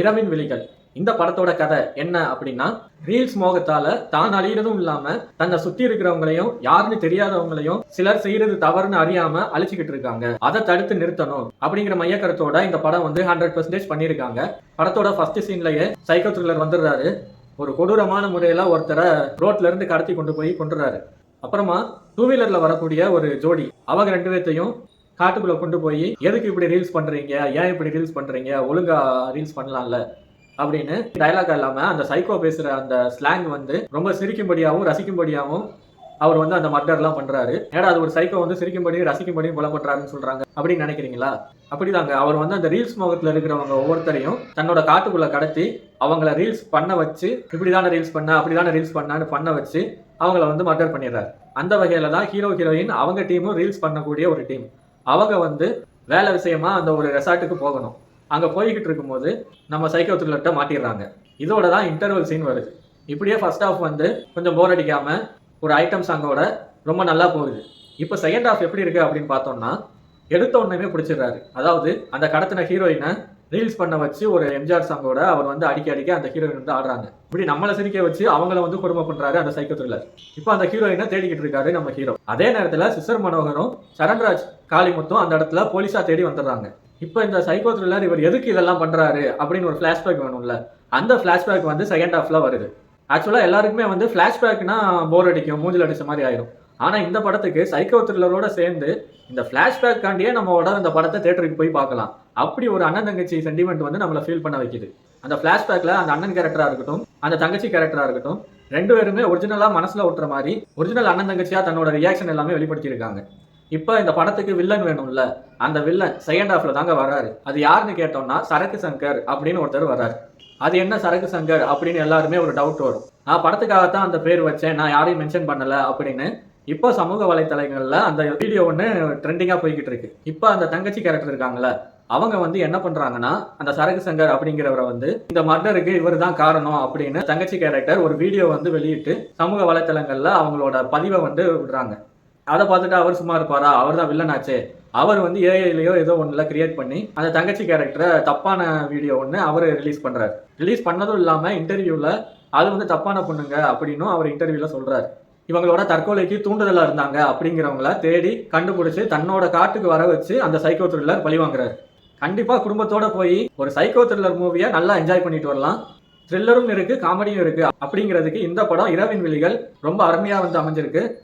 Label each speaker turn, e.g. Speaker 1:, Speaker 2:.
Speaker 1: இரவின் விழிகள். இந்த படத்தோட கதை என்ன அப்படின்னா, ரீல்ஸ் மோகத்தால தான் அழியறதும் இல்லாம தன்னை சுத்தி இருக்கிறவங்களையும் யாருன்னு தெரியாதவங்களையும் சிலர் செய்யறது தவறுன்னு அறியாம அழிச்சுக்கிட்டு இருக்காங்க. அதை தடுத்து நிறுத்தணும் அப்படிங்கிற மையக்கருத்தோட இந்த படம் வந்து 100% பண்ணியிருக்காங்க. படத்தோட ஃபர்ஸ்ட் சீன்லயே சைக்கோ த்ரில்லர் வந்துடுறாரு. ஒரு கொடூரமான முறையில ஒருத்தரை ரோட்ல இருந்து கடத்தி கொண்டு போய் கொண்டுறாரு. அப்புறமா டூ வீலர்ல வரக்கூடிய ஒரு ஜோடி, அவங்க ரெண்டு பேர்த்தையும் காட்டுக்குள்ள கொண்டு போய் எதுக்கு இப்படி ரீல்ஸ் பண்றீங்க, ஏன் இப்படி ரீல்ஸ் பண்றீங்க, ஒழுங்கா ரீல்ஸ் பண்ணலாம்ல அப்படின்னு டயலாக் இல்லாம அந்த சைக்கோ பேசுற அந்த ஸ்லாங் வந்து ரொம்ப சிரிக்கும்படியாகவும் ரசிக்கும்படியாகவும் அவர் வந்து அந்த மர்டர்லாம் பண்றாரு. ஏன்னா அது ஒரு சைக்கோ வந்து சிரிக்கும்படியும் ரசிக்கும்படியும் கொலை பண்றாருன்னு சொல்றாங்க அப்படின்னு நினைக்கிறீங்களா? அப்படிதாங்க. அவர் வந்து அந்த ரீல்ஸ் முகத்துல இருக்கிறவங்க ஒவ்வொருத்தரையும் தன்னோட காட்டுக்குள்ள கடத்தி அவங்கள ரீல்ஸ் பண்ண வச்சு, இப்படிதான ரீல்ஸ் பண்ண அப்படிதான ரீல்ஸ் பண்ணான்னு பண்ண வச்சு அவங்கள வந்து மர்டர் பண்ணிடுறாரு. அந்த வகையில தான் ஹீரோ ஹீரோயின் அவங்க டீமும் ரீல்ஸ் பண்ணக்கூடிய ஒரு டீம். அவங்க வந்து வேலை விஷயமா அந்த ஒரு ரெசார்ட்டுக்கு போகணும். அங்கே போய்கிட்டு இருக்கும்போது நம்ம சைக்கோ த்ரில்லர்கிட்ட மாட்டிடுறாங்க. இதோட தான் இன்டர்வல் சீன் வருது. இப்படியே ஃபர்ஸ்ட் ஹாஃப் வந்து கொஞ்சம் போர் அடிக்காம ஒரு ஐட்டம் சாங்கோட ரொம்ப நல்லா போகுது. இப்போ செகண்ட் ஹாஃப் எப்படி இருக்கு அப்படின்னு பார்த்தோம்னா, எடுத்த உடனே பிடிச்சிடுறாரு. அதாவது அந்த கடத்தின ஹீரோயினை ரீல்ஸ் பண்ண வச்சு ஒரு எம்ஜிஆர் சாங்கோட அவர் வந்து அடிக்க அந்த ஹீரோயின் வந்து ஆடுறாங்க. இப்படி நம்மளை சிரிக்க வச்சு அவங்கள வந்து கொடுமை பண்றாரு அந்த சைக்கோ த்ரில்லர். இப்போ அந்த ஹீரோயினை தேடிக்கிட்டு இருக்காரு நம்ம ஹீரோ. அதே நேரத்தில் சிஸ்டர் மனோகரும் சரண்ராஜ் காளிமுத்தும் அந்த இடத்துல போலீஸா தேடி வந்துடுறாங்க. இப்போ இந்த சைக்கோ த்ரில்லர் இவர் எதுக்கு இதெல்லாம் பண்றாரு அப்படின்னு ஒரு ஃபிளாஷ்பேக் வேணும்ல, அந்த ஃபிளாஷ்பேக் வந்து செகண்ட் ஹாஃப்ல வருது. ஆக்சுவலா எல்லாருக்குமே வந்து ஃபிளாஷ்பேக்னா போர் அடிக்கும், மூஞ்சில் அடிச்ச மாதிரி ஆயிரும். ஆனா இந்த படத்துக்கு சைக்கோ த்ரில்லரோட சேர்ந்து இந்த ஃபிளாஷ்பேக் காண்டியே நம்மளோட இந்த படத்தை தேட்டருக்கு போய் பார்க்கலாம். அப்படி ஒரு அண்ணன் தங்கச்சி சென்டிமெண்ட் வந்து நம்மளை ஃபீல் பண்ண வைக்குது. அந்த ஃபிளாஷ்பேக்ல அந்த அண்ணன் கேரக்டரா இருக்கட்டும், அந்த தங்கச்சி கேரக்டரா இருக்கட்டும், ரெண்டு பேருமே ஒரிஜினலா மனசுல ஒட்டுற மாதிரி ஒரிஜினல் அண்ணன் தங்கச்சியா தன்னோட ரியாக்ஷன் எல்லாமே வெளிப்படுத்தியிருக்காங்க. இப்போ இந்த படத்துக்கு வில்லன் வேணும்ல, அந்த வில்லன் செகண்ட் ஹாஃப்ல தாங்க வராரு. அது யாருன்னு கேட்டோம்னா சரக்கு சங்கர் அப்படின்னு ஒருத்தர் வர்றாரு. அது என்ன சரக்கு சங்கர் அப்படின்னு எல்லாருமே ஒரு டவுட் வரும். நான் படத்துக்காகத்தான் அந்த பேர் வச்சேன், நான் யாரையும் மென்ஷன் பண்ணல அப்படின்னு இப்போ சமூக வலைத்தளங்கள்ல அந்த வீடியோ ஒன்று ட்ரெண்டிங்கா போய்கிட்டு இருக்கு. இப்போ அந்த தங்கச்சி கேரக்டர் இருக்காங்கல்ல, அவங்க வந்து என்ன பண்றாங்கன்னா, அந்த சரக்கு சங்கர் அப்படிங்கிறவரை வந்து இந்த மர்டருக்கு இவர் தான் காரணம் அப்படின்னு தங்கச்சி கேரக்டர் ஒரு வீடியோ வந்து வெளியிட்டு சமூக வலைத்தளங்கள்ல அவங்களோட பதிவை வந்து விடுறாங்க. அதை பார்த்துட்டு அவர் சும்மா இருப்பாரா, அவர் தான் வில்லன் ஆச்சே, அவர் வந்து ஏஐலையோ ஏதோ ஒன்றுல கிரியேட் பண்ணி அந்த தங்கச்சி கேரக்டரை தப்பான வீடியோ ஒன்று அவர் ரிலீஸ் பண்றாரு. ரிலீஸ் பண்ணதும் இல்லாம இன்டர்வியூல அது வந்து தப்பான பொண்ணுங்க அப்படின்னும் அவர் இன்டர்வியூல சொல்றாரு. இவங்களோட தற்கொலைக்கு தூண்டுதலா இருந்தாங்க அப்படிங்கிறவங்கள தேடி கண்டுபிடிச்சு தன்னோட காட்டுக்கு வர வச்சு அந்த சைக்கோ த்ரில்லர் பழி வாங்குறாரு. கண்டிப்பா குடும்பத்தோட போய் ஒரு சைக்கோ த்ரில்லர் மூவியை நல்லா என்ஜாய் பண்ணிட்டு வரலாம். த்ரில்லரும் இருக்கு, காமெடியும் இருக்கு. அப்படிங்கிறதுக்கு இந்த படம் இரவின் விழிகள் ரொம்ப அருமையா வந்து அமைஞ்சிருக்கு.